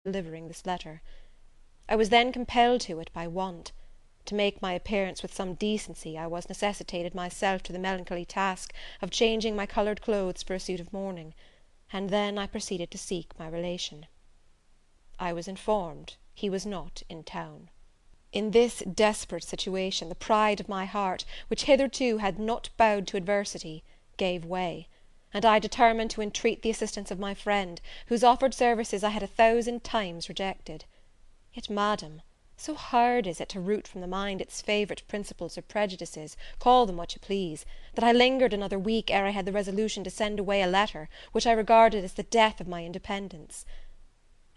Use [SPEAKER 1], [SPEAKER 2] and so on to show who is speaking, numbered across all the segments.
[SPEAKER 1] delivering this letter. I was then compelled to it by want. To make my appearance with some decency, I was necessitated myself to the melancholy task of changing my coloured clothes for a suit of mourning, and then I proceeded to seek my relation. I was informed he was not in town. In this desperate situation, the pride of my heart, which hitherto had not bowed to adversity, gave way, and I determined to entreat the assistance of my friend, whose offered services I had 1,000 times rejected. Yet, madam, so hard is it to root from the mind its favourite principles or prejudices, call them what you please, that I lingered another week ere I had the resolution to send away a letter, which I regarded as the death of my independence.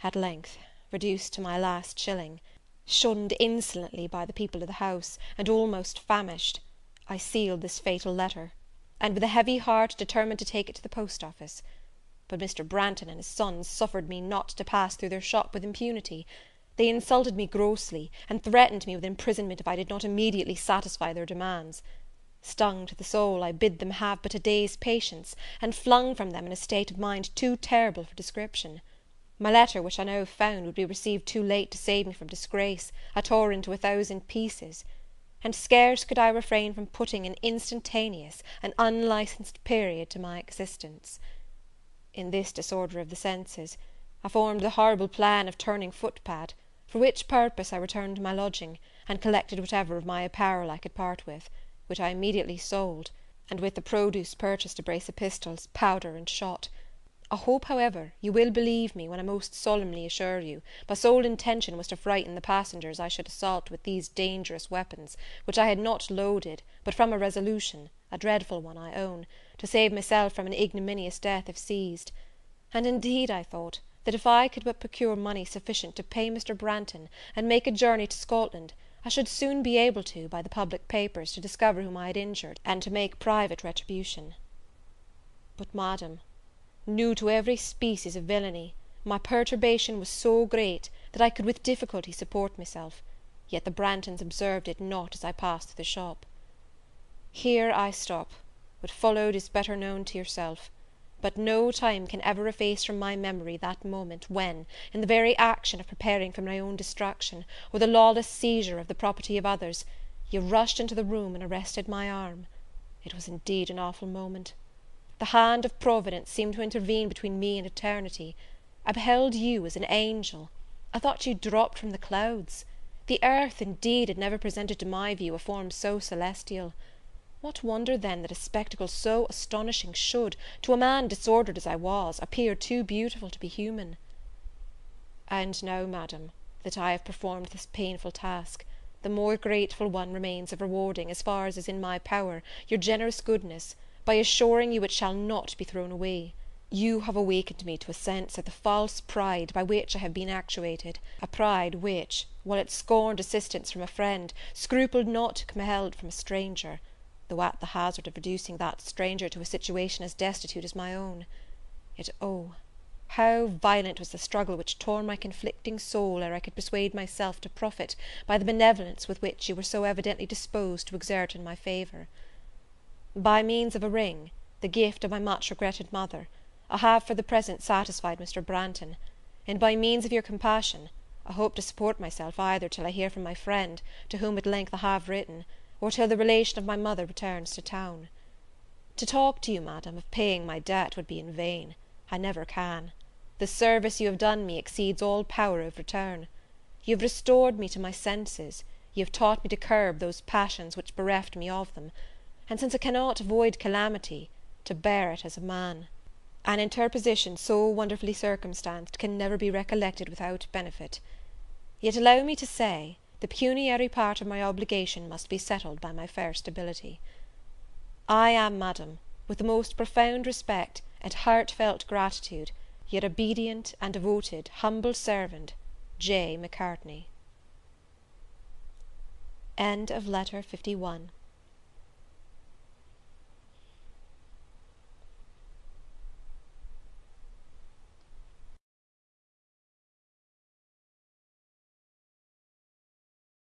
[SPEAKER 1] At length, reduced to my last shilling, shunned insolently by the people of the house, and almost famished, I sealed this fatal letter, and with a heavy heart determined to take it to the post office. But Mr. Branghton and his sons suffered me not to pass through their shop with impunity. They insulted me grossly, and threatened me with imprisonment if I did not immediately satisfy their demands. Stung to the soul, I bid them have but a day's patience, and flung from them in a state of mind too terrible for description. My letter, which I now found would be received too late to save me from disgrace, I tore into 1,000 pieces, and scarce could I refrain from putting an instantaneous and unlicensed period to my existence. In this disorder of the senses, I formed the horrible plan of turning footpad, for which purpose I returned to my lodging, and collected whatever of my apparel I could part with, which I immediately sold, and with the produce purchased a brace of pistols, powder, and shot. I hope, however, you will believe me when I most solemnly assure you, my sole intention was to frighten the passengers I should assault with these dangerous weapons, which I had not loaded, but from a resolution, a dreadful one, I own, to save myself from an ignominious death if seized. And indeed I thought, that if I could but procure money sufficient to pay Mr. Branghton, and make a journey to Scotland, I should soon be able to, by the public papers, to discover whom I had injured, and to make private retribution. But, madam, new to every species of villainy, my perturbation was so great, that I could with difficulty support myself, yet the Branghtons observed it not as I passed through the shop. Here I stop. What followed is better known to yourself, but no time can ever efface from my memory that moment when, in the very action of preparing for my own destruction, or the lawless seizure of the property of others, you rushed into the room and arrested my arm. It was indeed an awful moment. The hand of Providence seemed to intervene between me and eternity. I beheld you as an angel. I thought you dropped from the clouds. The earth, indeed, had never presented to my view a form so celestial. What wonder, then, that a spectacle so astonishing should, to a man disordered as I was, appear too beautiful to be human? And now, madam, that I have performed this painful task, the more grateful one remains of rewarding, as far as is in my power, your generous goodness, by assuring you it shall not be thrown away. You have awakened me to a sense of the false pride by which I have been actuated, a pride which, while it scorned assistance from a friend, scrupled not to come help from a stranger, though at the hazard of reducing that stranger to a situation as destitute as my own. Yet, oh, how violent was the struggle which tore my conflicting soul ere I could persuade myself to profit by the benevolence with which you were so evidently disposed to exert in my favour. By means of a ring, the gift of my much regretted mother, I have for the present satisfied Mr. Branghton, and by means of your compassion, I hope to support myself either till I hear from my friend, to whom at length I have written, or till the relation of my mother returns to town. To talk to you, madam, of paying my debt would be in vain. I never can. The service you have done me exceeds all power of return. You have restored me to my senses, you have taught me to curb those passions which bereft me of them, and since I cannot avoid calamity, to bear it as a man. An interposition so wonderfully circumstanced can never be recollected without benefit. Yet allow me to say, the pecuniary part of my obligation must be settled by my first ability. I am, madam, with the most profound respect and heartfelt gratitude, your obedient and devoted humble servant, J. Macartney. End of letter 51.